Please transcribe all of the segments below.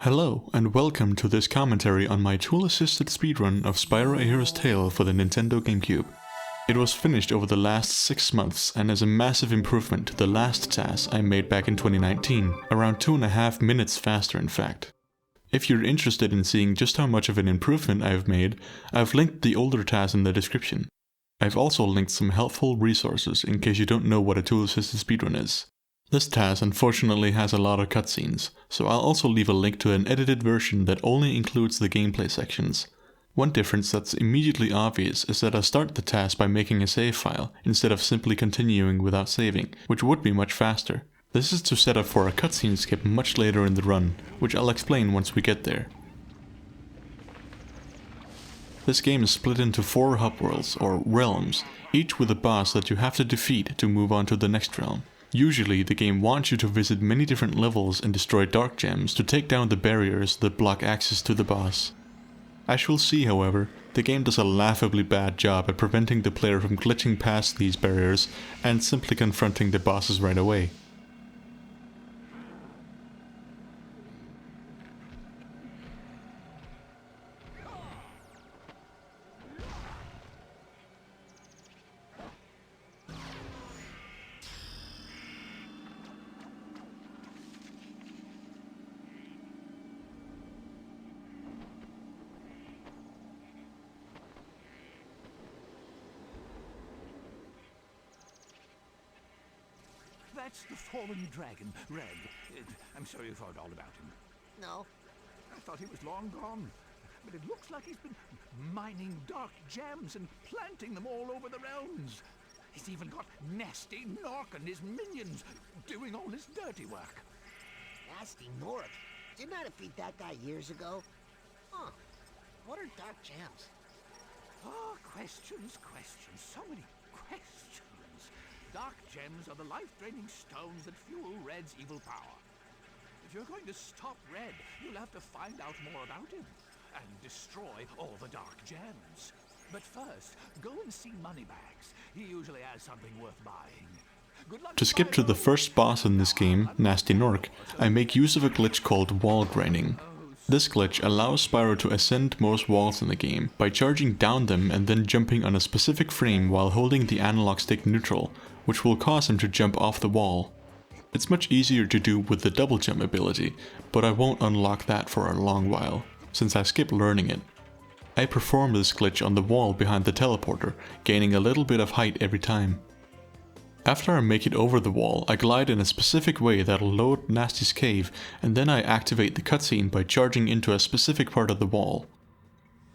Hello, and welcome to this commentary on my tool-assisted speedrun of Spyro A Hero's Tale for the Nintendo GameCube. It was finished over the last 6 months and is a massive improvement to the last TAS I made back in 2019, around 2.5 minutes faster in fact. If you're interested in seeing just how much of an improvement I've made, I've linked the older TAS in the description. I've also linked some helpful resources in case you don't know what a tool-assisted speedrun is. This TAS unfortunately has a lot of cutscenes, so I'll also leave a link to an edited version that only includes the gameplay sections. One difference that's immediately obvious is that I start the TAS by making a save file, instead of simply continuing without saving, which would be much faster. This is to set up for a cutscene skip much later in the run, which I'll explain once we get there. This game is split into 4 hub worlds, or realms, each with a boss that you have to defeat to move on to the next realm. Usually, the game wants you to visit many different levels and destroy dark gems to take down the barriers that block access to the boss. As you'll see, however, the game does a laughably bad job at preventing the player from glitching past these barriers and simply confronting the bosses right away. That's the fallen dragon, Red. I'm sure you've heard all about him. No. I thought he was long gone. But it looks like he's been mining dark gems and planting them all over the realms. He's even got nasty Nork and his minions doing all his dirty work. Nasty Nork? Didn't I defeat that guy years ago? Huh. What are dark gems? Oh, questions. So many questions. Dark gems are the life-draining stones that fuel Red's evil power. If you're going to stop Red, you'll have to find out more about him and destroy all the dark gems. But first, go and see Moneybags. He usually has something worth buying. Good luck, To skip to the first boss in this game, Nasty Nork, I make use of a glitch called wall grinding. This glitch allows Spyro to ascend most walls in the game by charging down them and then jumping on a specific frame while holding the analog stick neutral, which will cause him to jump off the wall. It's much easier to do with the double jump ability, but I won't unlock that for a long while, since I skipped learning it. I perform this glitch on the wall behind the teleporter, gaining a little bit of height every time. After I make it over the wall, I glide in a specific way that'll load Nasty's cave, and then I activate the cutscene by charging into a specific part of the wall.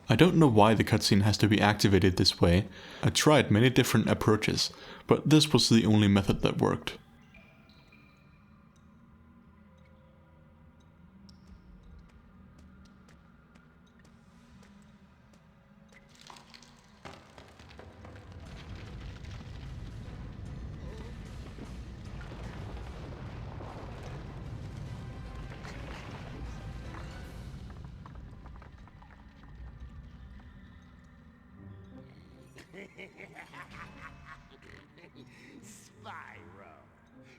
I don't know why the cutscene has to be activated this way. I tried many different approaches, but this was the only method that worked. Spyro,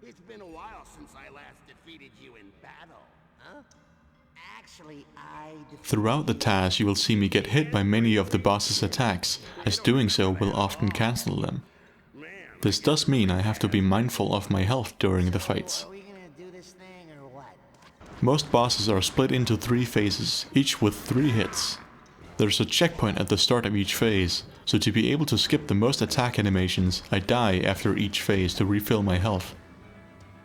it's been a while since I last defeated you in battle, huh? Actually, Throughout the TAS you will see me get hit by many of the boss's attacks, as doing so will often cancel them. This does mean I have to be mindful of my health during the fights. Are we gonna do this thing or what? Most bosses are split into 3 phases, each with 3 hits. There's a checkpoint at the start of each phase, so to be able to skip the most attack animations, I die after each phase to refill my health.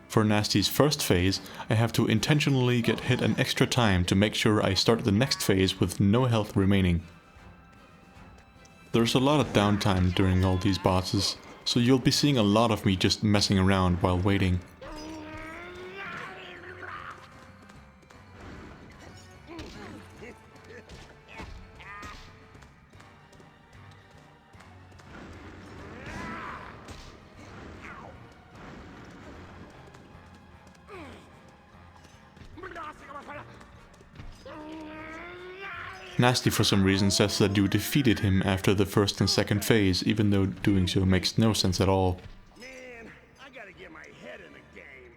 For Nasty's first phase, I have to intentionally get hit an extra time to make sure I start the next phase with no health remaining. There's a lot of downtime during all these bosses, so you'll be seeing a lot of me just messing around while waiting. Nasty for some reason says that you defeated him after the first and second phase, even though doing so makes no sense at all. Man, I gotta get my head in the game.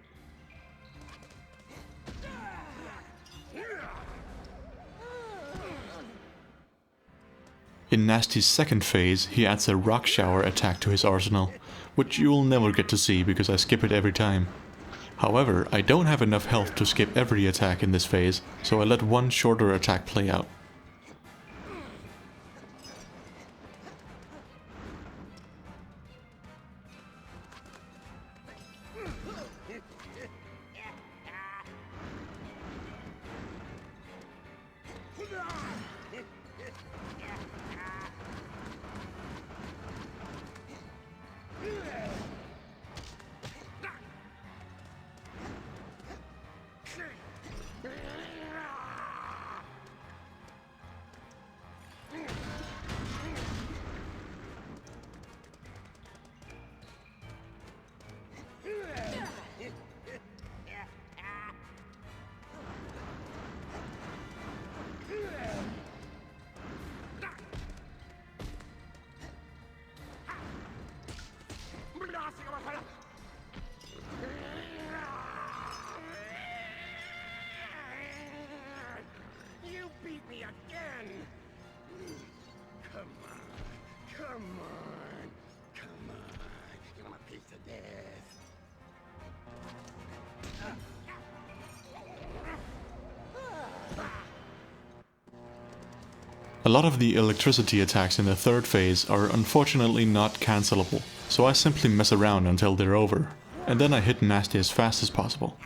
In Nasty's second phase, he adds a rock shower attack to his arsenal, which you will never get to see because I skip it every time. However, I don't have enough health to skip every attack in this phase, so I let one shorter attack play out. You beat me again! Come on, come on, come on. You want a piece of this? A lot of the electricity attacks in the third phase are unfortunately not cancelable, so I simply mess around until they're over, and then I hit Nasty as fast as possible.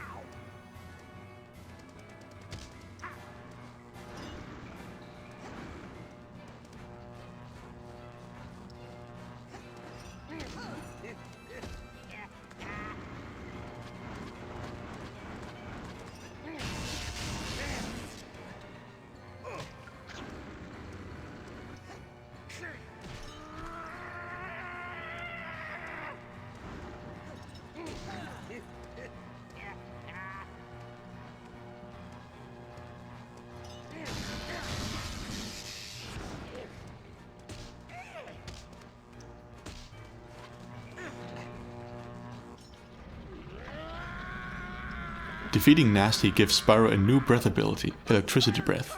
Defeating Nasty gives Spyro a new breath ability, Electricity Breath.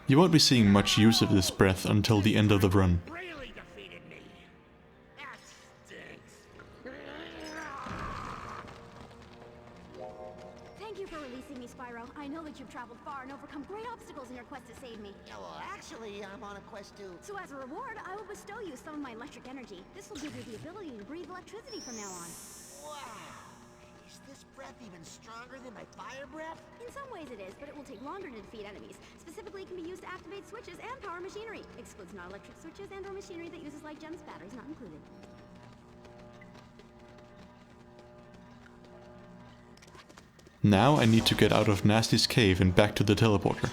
You won't be seeing much use of this breath until the end of the run. Really defeated me. That stinks. Thank you for releasing me, Spyro. I know that you've traveled far and overcome great obstacles in your quest to save me. Yeah, well, actually, I'm on a quest to... So as a reward, I will bestow you some of my electric energy. This will give you the ability to breathe electricity from now on. Wow! Is this breath even stronger than my fire breath? In some ways it is, but it will take longer to defeat enemies. Specifically, it can be used to activate switches and power machinery. Excludes non-electric switches and/or machinery that uses light gems, batteries not included. Now I need to get out of Nasty's cave and back to the teleporter.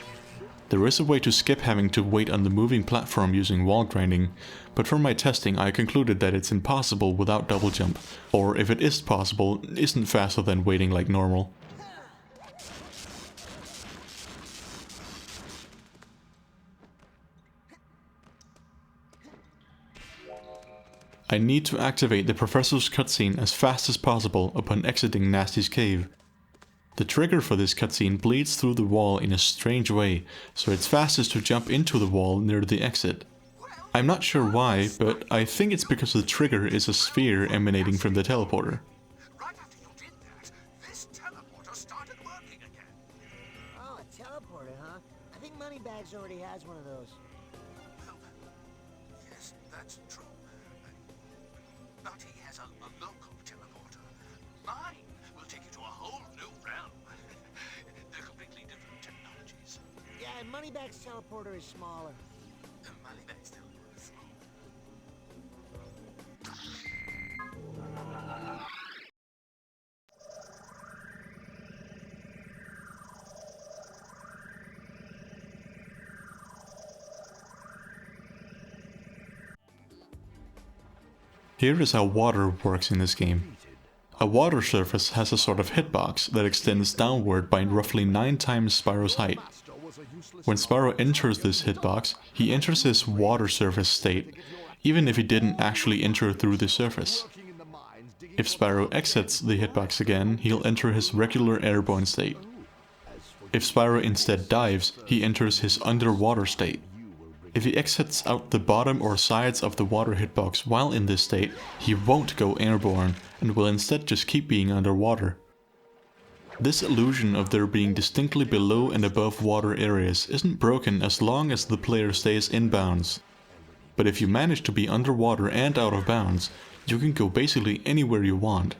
There is a way to skip having to wait on the moving platform using wall grinding, but from my testing I concluded that it's impossible without double jump, or if it is possible, isn't faster than waiting like normal. I need to activate the Professor's cutscene as fast as possible upon exiting Nasty's cave. The trigger for this cutscene bleeds through the wall in a strange way, so it's fastest to jump into the wall near the exit. I'm not sure why, but I think it's because the trigger is a sphere emanating from the teleporter. Right after you did that, this teleporter started working again. Oh, a teleporter, huh? I think Moneybags already has one of those. Well, yes, that's true. But he has a local teleporter. Mine will take you to a whole new realm. They're completely different technologies. Yeah, and Moneybags teleporter is smaller. Moneybags teleporter is small. Here is how water works in this game. A water surface has a sort of hitbox that extends downward by roughly 9 times Spyro's height. When Spyro enters this hitbox, he enters his water surface state, even if he didn't actually enter through the surface. If Spyro exits the hitbox again, he'll enter his regular airborne state. If Spyro instead dives, he enters his underwater state. If he exits out the bottom or sides of the water hitbox while in this state, he won't go airborne and will instead just keep being underwater. This illusion of there being distinctly below and above water areas isn't broken as long as the player stays in bounds. But if you manage to be underwater and out of bounds, you can go basically anywhere you want,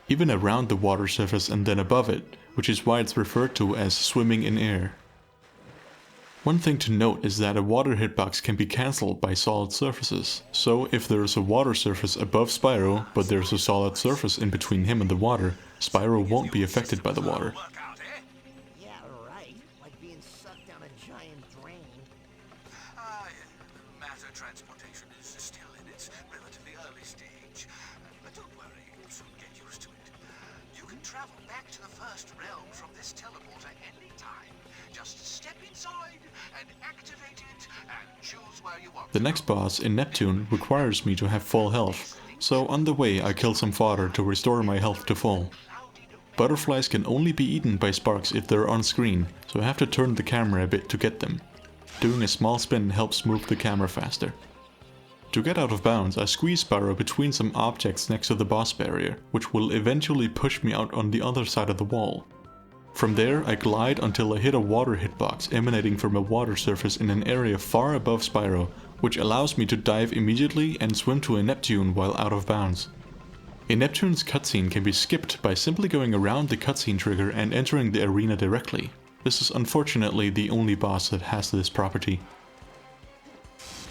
even around the water surface and then above it, which is why it's referred to as swimming in air. One thing to note is that a water hitbox can be cancelled by solid surfaces, so if there is a water surface above Spyro, but there's a solid surface in between him and the water, Spyro won't be affected by the water. Yeah, right. Like being sucked down a giant drain. Matter transportation is still in its relatively early stage. But don't worry, you'll soon get used to it. You can travel back to the first realm from this teleporter anytime. Just step inside and activate it and choose where you want. The next boss in Neptune requires me to have full health, so on the way I kill some fodder to restore my health to full. Butterflies can only be eaten by sparks if they're on screen, so I have to turn the camera a bit to get them. Doing a small spin helps move the camera faster. To get out of bounds, I squeeze Spyro between some objects next to the boss barrier, which will eventually push me out on the other side of the wall. From there, I glide until I hit a water hitbox emanating from a water surface in an area far above Spyro, which allows me to dive immediately and swim to a Neptune while out of bounds. A Neptune's cutscene can be skipped by simply going around the cutscene trigger and entering the arena directly. This is unfortunately the only boss that has this property.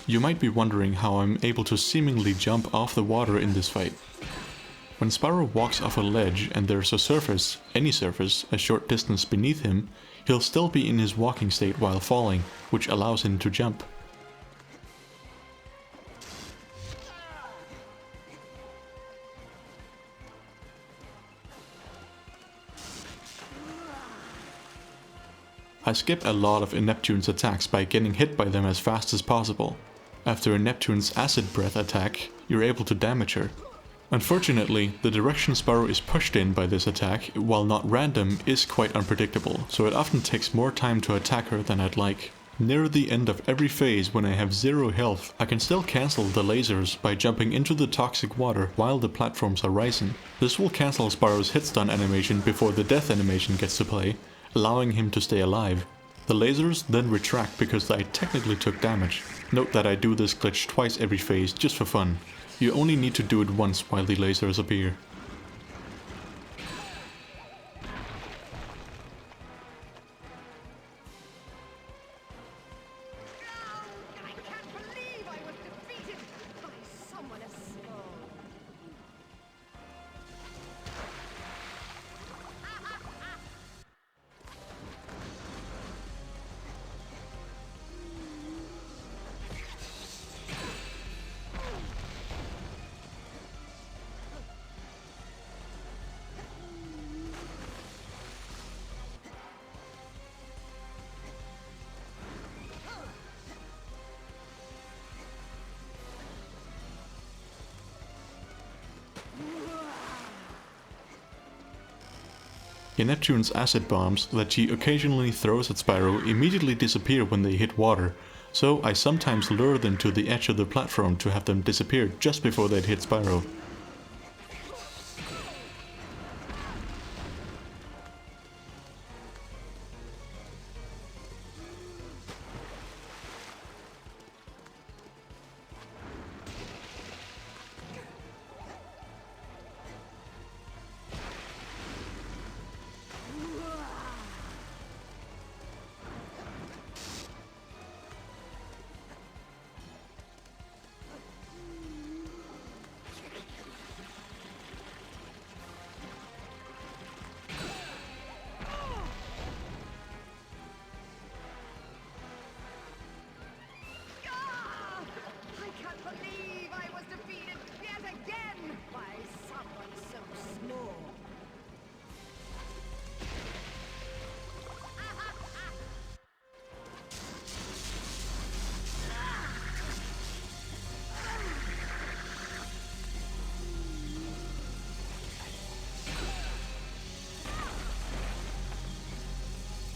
You might be wondering how I'm able to seemingly jump off the water in this fight. When Spyro walks off a ledge and there's a surface, any surface, a short distance beneath him, he'll still be in his walking state while falling, which allows him to jump. I skip a lot of Neptune's attacks by getting hit by them as fast as possible. After Neptune's acid breath attack, you're able to damage her. Unfortunately, the direction Spyro is pushed in by this attack, while not random, is quite unpredictable, so it often takes more time to attack her than I'd like. Near the end of every phase when I have 0 health, I can still cancel the lasers by jumping into the toxic water while the platforms are rising. This will cancel Spyro's hit stun animation before the death animation gets to play, allowing him to stay alive. The lasers then retract because I technically took damage. Note that I do this glitch twice every phase just for fun. You only need to do it once while the lasers appear. I can't believe I was defeated by someone as small. Neptune's acid bombs that she occasionally throws at Spyro immediately disappear when they hit water, so I sometimes lure them to the edge of the platform to have them disappear just before they'd hit Spyro.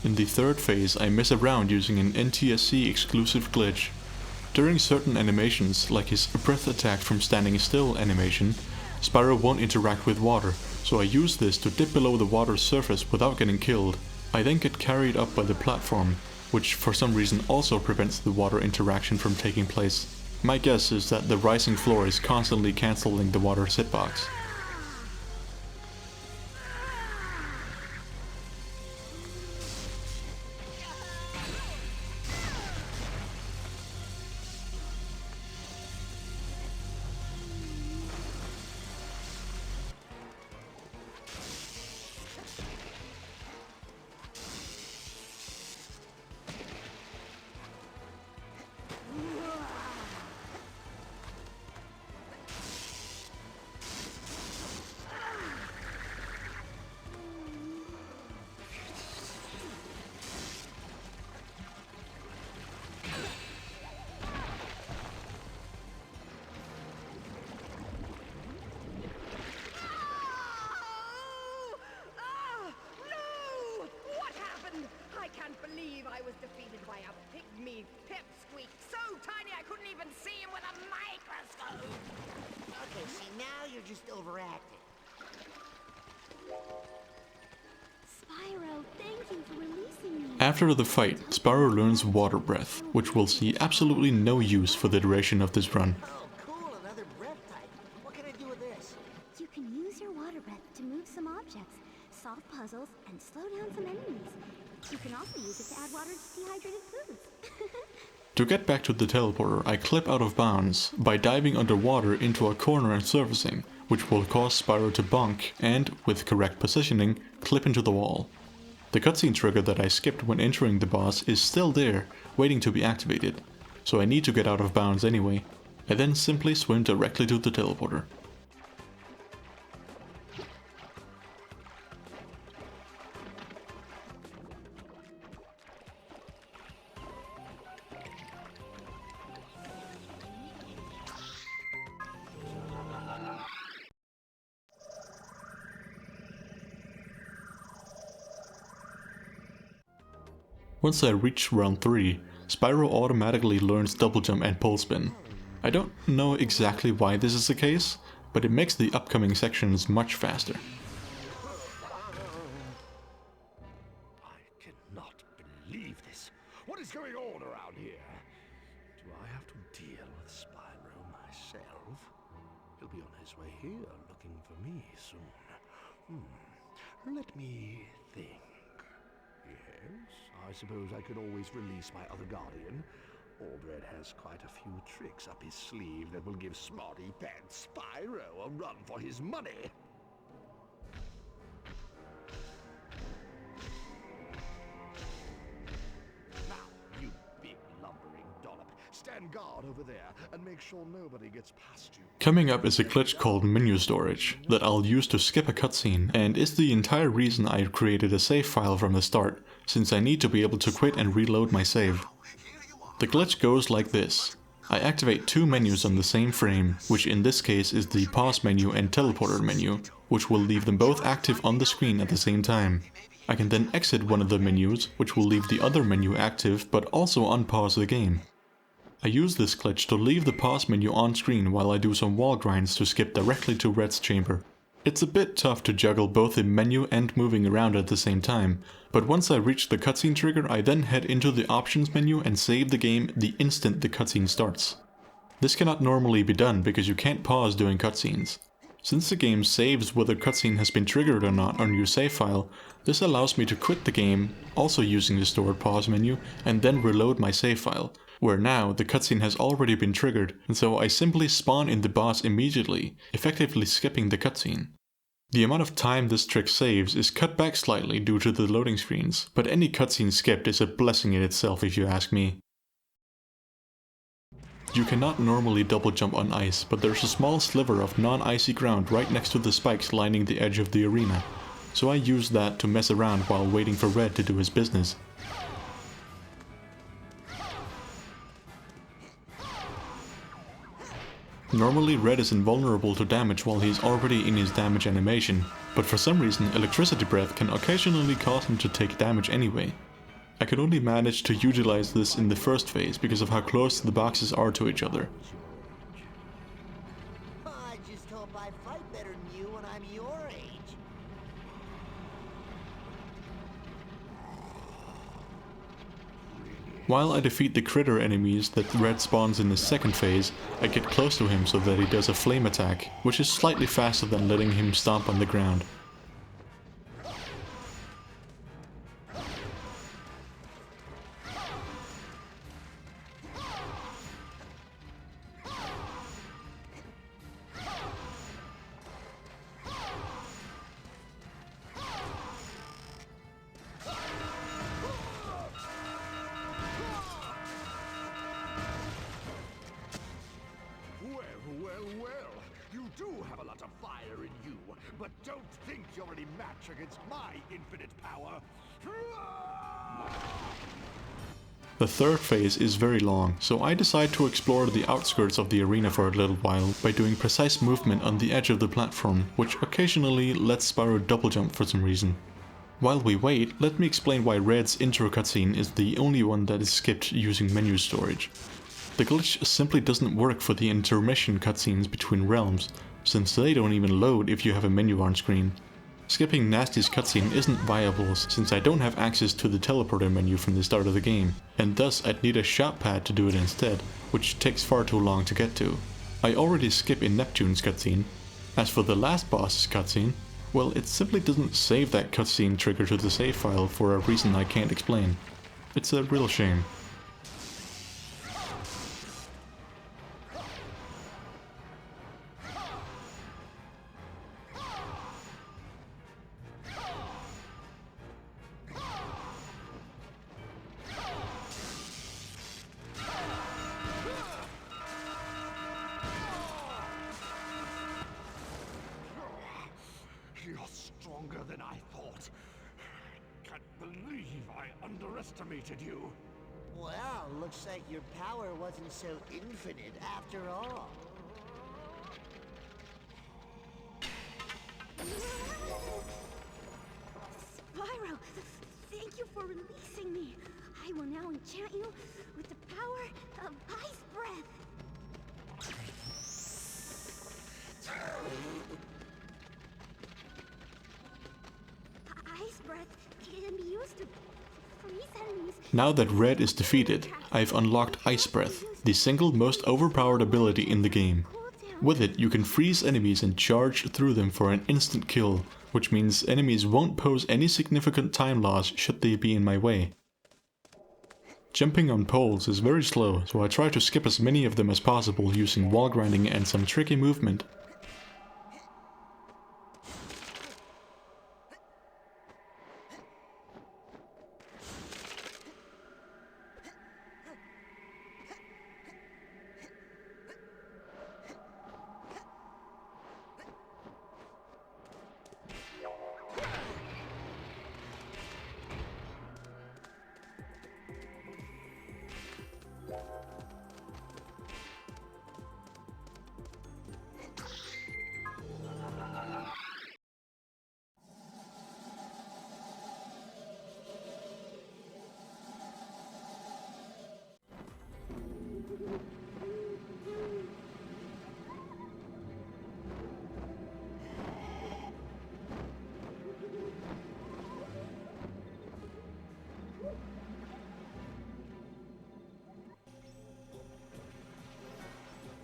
In the third phase, I mess around using an NTSC exclusive glitch. During certain animations, like his breath attack from standing still animation, Spyro won't interact with water, so I use this to dip below the water's surface without getting killed. I then get carried up by the platform, which for some reason also prevents the water interaction from taking place. My guess is that the rising floor is constantly cancelling the water's hitbox. I was defeated by a pygmy pipsqueak so tiny I couldn't even see him with a microscope. Okay, see, now you're just overacting. Spyro, thank you for releasing me. After the fight, Spyro learns Water Breath, which will see absolutely no use for the duration of this run. Oh, cool, another breath type. What can I do with this? You can use your water breath to move some objects, solve puzzles, and slow down some enemies. You can also use it to add water to dehydrated foods. To get back to the teleporter, I clip out of bounds by diving underwater into a corner and surfacing, which will cause Spyro to bonk and, with correct positioning, clip into the wall. The cutscene trigger that I skipped when entering the boss is still there, waiting to be activated, so I need to get out of bounds anyway. I then simply swim directly to the teleporter. Once I reach round 3, Spyro automatically learns double jump and pole spin. I don't know exactly why this is the case, but it makes the upcoming sections much faster. I cannot believe this. What is going on around here? Do I have to deal with Spyro myself? He'll be on his way here looking for me soon. Let me think. Yes, I suppose I could always release my other guardian. Red has quite a few tricks up his sleeve that will give Smarty Pants Spyro a run for his money. Now, you big lumbering dollop, stand guard over there and make sure nobody gets past you. Coming up is a glitch called menu storage that I'll use to skip a cutscene, and is the entire reason I created a save file from the start, since I need to be able to quit and reload my save. The glitch goes like this. I activate two menus on the same frame, which in this case is the pause menu and teleporter menu, which will leave them both active on the screen at the same time. I can then exit one of the menus, which will leave the other menu active but also unpause the game. I use this glitch to leave the pause menu on screen while I do some wall grinds to skip directly to Red's chamber. It's a bit tough to juggle both the menu and moving around at the same time, but once I reach the cutscene trigger I then head into the options menu and save the game the instant the cutscene starts. This cannot normally be done because you can't pause during cutscenes. Since the game saves whether cutscene has been triggered or not on your save file, this allows me to quit the game, also using the stored pause menu, and then reload my save file, where now the cutscene has already been triggered, and so I simply spawn in the boss immediately, effectively skipping the cutscene. The amount of time this trick saves is cut back slightly due to the loading screens, but any cutscene skipped is a blessing in itself if you ask me. You cannot normally double jump on ice, but there's a small sliver of non-icy ground right next to the spikes lining the edge of the arena, so I use that to mess around while waiting for Red to do his business. Normally Red is invulnerable to damage while he's already in his damage animation, but for some reason electricity breath can occasionally cause him to take damage anyway. I could only manage to utilize this in the first phase because of how close the boxes are to each other. I just hope I fight better than you when I'm your age. While I defeat the critter enemies that Red spawns in the second phase, I get close to him so that he does a flame attack, which is slightly faster than letting him stomp on the ground. Well, you do have a lot of fire in you, but don't think you're any match against my infinite power. The third phase is very long, so I decide to explore the outskirts of the arena for a little while by doing precise movement on the edge of the platform, which occasionally lets Spyro double jump for some reason. While we wait, let me explain why Red's intro cutscene is the only one that is skipped using menu storage. The glitch simply doesn't work for the intermission cutscenes between realms, since they don't even load if you have a menu on screen. Skipping Nasty's cutscene isn't viable since I don't have access to the teleporter menu from the start of the game, and thus I'd need a shot pad to do it instead, which takes far too long to get to. I already skip in Neptune's cutscene. As for the last boss's cutscene, well, it simply doesn't save that cutscene trigger to the save file for a reason I can't explain. It's a real shame. You're stronger than I thought. Can't believe I underestimated you. Well, looks like your power wasn't so infinite after all. Spyro, thank you for releasing me. I will now enchant you with the power of ice breath. Ice breath can be used to freeze enemies. Now that Red is defeated, I've unlocked Ice Breath, the single most overpowered ability in the game. With it, you can freeze enemies and charge through them for an instant kill, which means enemies won't pose any significant time loss should they be in my way. Jumping on poles is very slow, so I try to skip as many of them as possible using wall grinding and some tricky movement.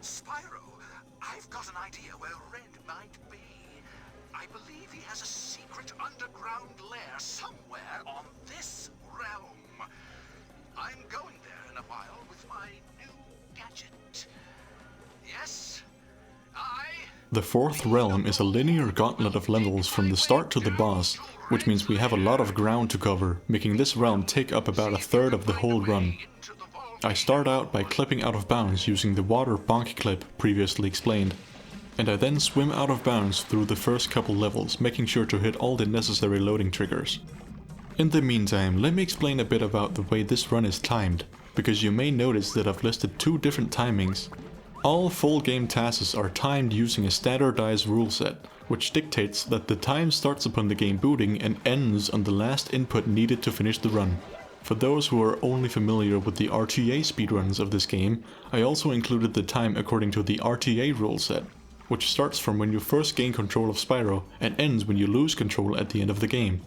Spyro, I've got an idea where Red might be. I believe he has a secret underground lair somewhere on this realm. I'm going there in a while with my new gadget. Yes, The fourth realm is a linear gauntlet of levels from the start to the boss, which means we have a lot of ground to cover, making this realm take up about a third of the whole run. I start out by clipping out of bounds using the water bonk clip previously explained, and I then swim out of bounds through the first couple levels, making sure to hit all the necessary loading triggers. In the meantime, let me explain a bit about the way this run is timed, because you may notice that I've listed two different timings. All full game TASs are timed using a standardized rule set, which dictates that the time starts upon the game booting and ends on the last input needed to finish the run. For those who are only familiar with the RTA speedruns of this game, I also included the time according to the RTA rule set, which starts from when you first gain control of Spyro and ends when you lose control at the end of the game.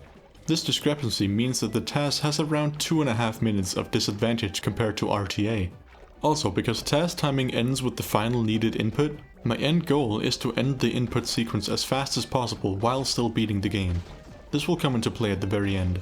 This discrepancy means that the TAS has around 2.5 minutes of disadvantage compared to RTA. Also, because TAS timing ends with the final needed input, my end goal is to end the input sequence as fast as possible while still beating the game. This will come into play at the very end.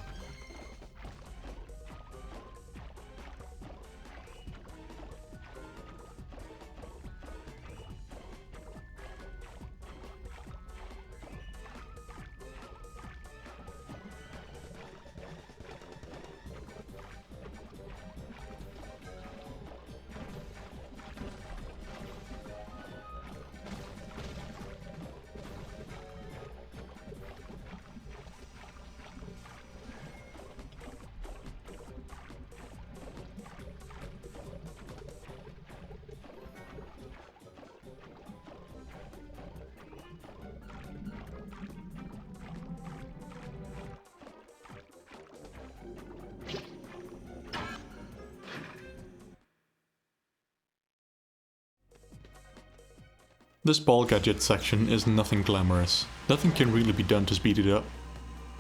This ball gadget section is nothing glamorous. Nothing can really be done to speed it up.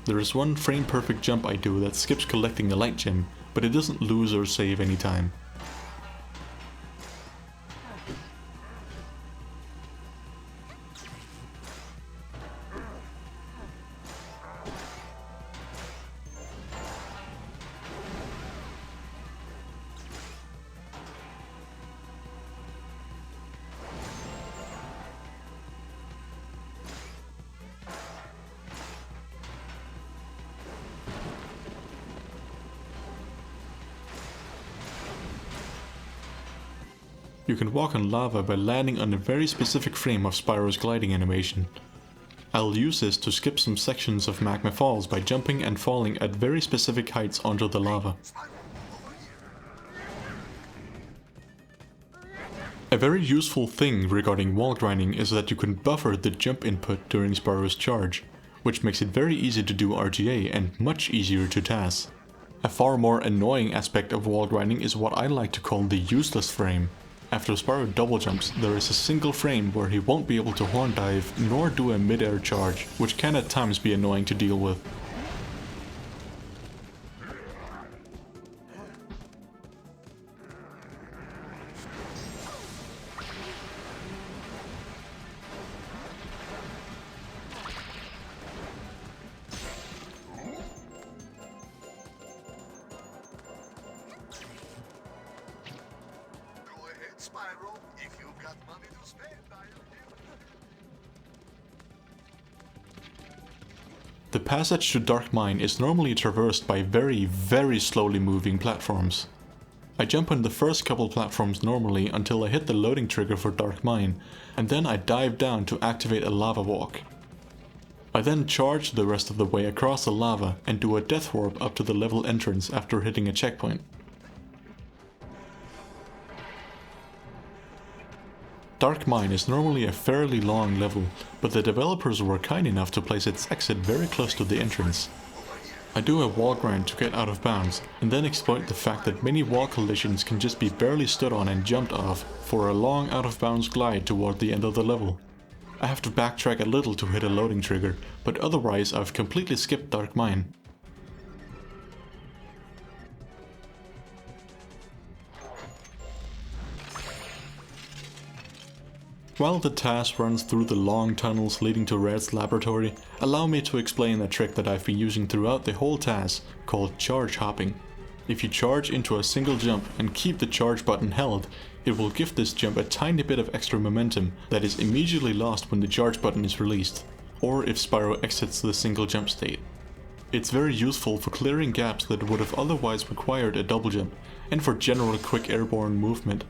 There is one frame perfect jump I do that skips collecting a light gem, but it doesn't lose or save any time. You can walk on lava by landing on a very specific frame of Spyro's gliding animation. I'll use this to skip some sections of Magma Falls by jumping and falling at very specific heights onto the lava. A very useful thing regarding wall grinding is that you can buffer the jump input during Spyro's charge, which makes it very easy to do RTA and much easier to TAS. A far more annoying aspect of wall grinding is what I like to call the useless frame. After Spyro double jumps, there is a single frame where he won't be able to horn dive nor do a mid-air charge, which can at times be annoying to deal with. Spyro, if you've got money to spend, I am here. The passage to Dark Mine is normally traversed by very slowly moving platforms. I jump on the first couple platforms normally until I hit the loading trigger for Dark Mine, and then I dive down to activate a lava walk. I then charge the rest of the way across the lava and do a death warp up to the level entrance after hitting a checkpoint. Dark Mine is normally a fairly long level, but the developers were kind enough to place its exit very close to the entrance. I do a wall grind to get out of bounds, and then exploit the fact that many wall collisions can just be barely stood on and jumped off for a long out of bounds glide toward the end of the level. I have to backtrack a little to hit a loading trigger, but otherwise I've completely skipped Dark Mine. While the TAS runs through the long tunnels leading to Red's laboratory, allow me to explain a trick that I've been using throughout the whole TAS, called charge hopping. If you charge into a single jump and keep the charge button held, it will give this jump a tiny bit of extra momentum that is immediately lost when the charge button is released, or if Spyro exits the single jump state. It's very useful for clearing gaps that would have otherwise required a double jump, and for general quick airborne movement.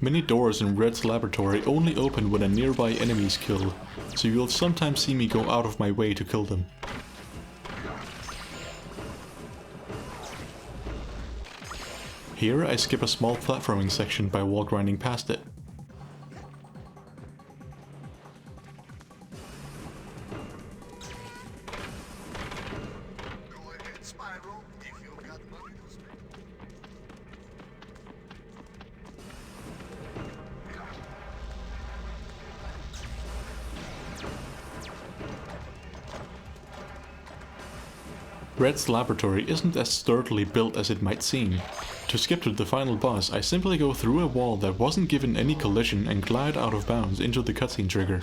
Many doors in Red's laboratory only open when a nearby enemy is killed, so you'll sometimes see me go out of my way to kill them. Here I skip a small platforming section by wall grinding past it. Spyro, if you've got money to spend. Red's laboratory isn't as sturdily built as it might seem. To skip to the final boss, I simply go through a wall that wasn't given any collision and glide out of bounds into the cutscene trigger.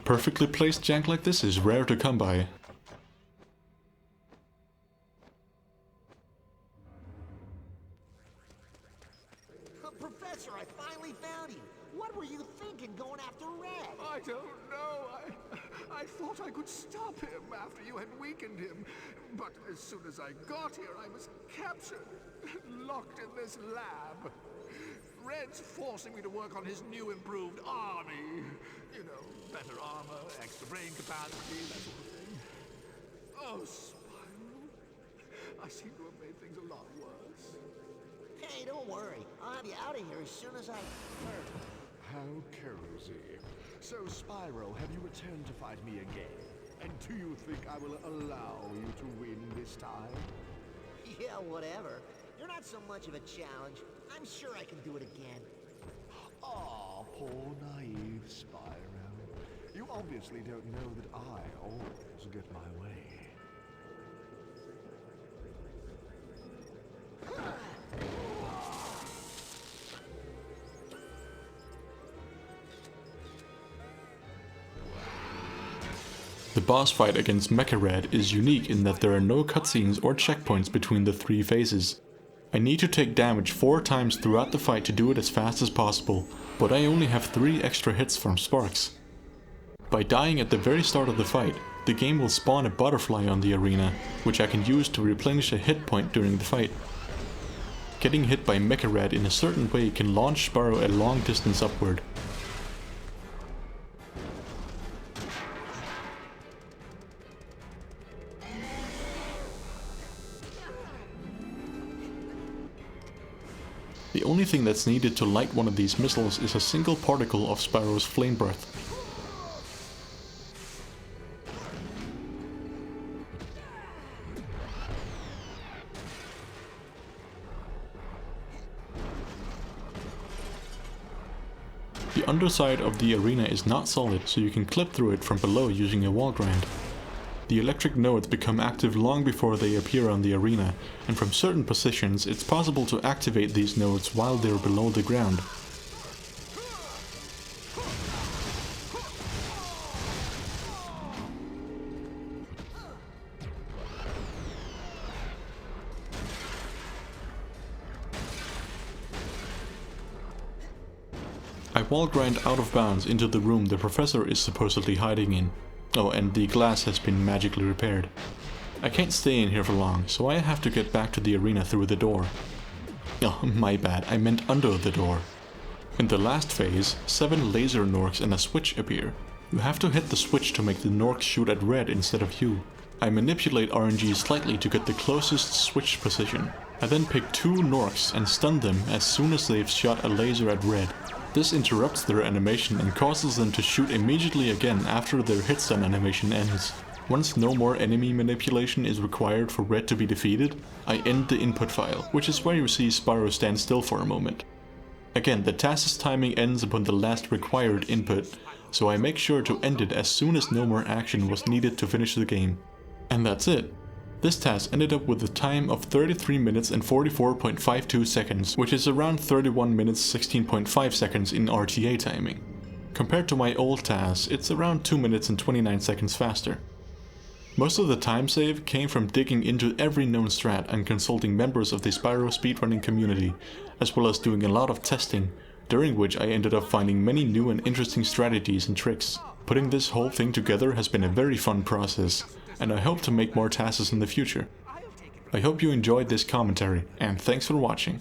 Perfectly placed jank like this is rare to come by. Professor, I finally found you. What were you thinking going after Red? I don't know. I thought I could stop him after you had weakened him. But as soon as I got here, I was captured, locked in this lab. Red's forcing me to work on his new improved army. You know, better armor, extra brain capacity, that sort of thing. Oh, Spyro. I seem to have made things a lot worse. Hey, don't worry. I'll have you out of here as soon as I... How cozy. So, Spyro, have you returned to fight me again? And do you think I will allow you to win this time? Yeah, whatever. You're not so much of a challenge. I'm sure I can do it again. Aw, poor naive Spyro. You obviously don't know that I always get my way. The boss fight against Mecca Red is unique in that there are no cutscenes or checkpoints between the 3 phases. I need to take damage 4 times throughout the fight to do it as fast as possible, but I only have 3 extra hits from sparks. By dying at the very start of the fight, the game will spawn a butterfly on the arena, which I can use to replenish a hit point during the fight. Getting hit by Mecca Red in a certain way can launch Spyro a long distance upward. The only thing that's needed to light one of these missiles is a single particle of Spyro's flame breath. The underside of the arena is not solid, so you can clip through it from below using a wall grind. The electric nodes become active long before they appear on the arena, and from certain positions it's possible to activate these nodes while they're below the ground. I wall grind out of bounds into the room the professor is supposedly hiding in. Oh, and the glass has been magically repaired. I can't stay in here for long, so I have to get back to the arena through the door. Oh, my bad, I meant under the door. In the last phase, 7 laser Norks and a switch appear. You have to hit the switch to make the Nork shoot at Red instead of you. I manipulate RNG slightly to get the closest switch position. I then pick 2 Norks and stun them as soon as they've shot a laser at Red. This interrupts their animation and causes them to shoot immediately again after their hit stun animation ends. Once no more enemy manipulation is required for Red to be defeated, I end the input file, which is where you see Spyro stand still for a moment. Again, the TAS's timing ends upon the last required input, so I make sure to end it as soon as no more action was needed to finish the game. And that's it. This task ended up with a time of 33 minutes and 44.52 seconds, which is around 31 minutes 16.5 seconds in RTA timing. Compared to my old TAS, it's around 2 minutes and 29 seconds faster. Most of the time save came from digging into every known strat and consulting members of the Spyro speedrunning community, as well as doing a lot of testing, during which I ended up finding many new and interesting strategies and tricks. Putting this whole thing together has been a very fun process, and I hope to make more TASs in the future. I hope you enjoyed this commentary, and thanks for watching.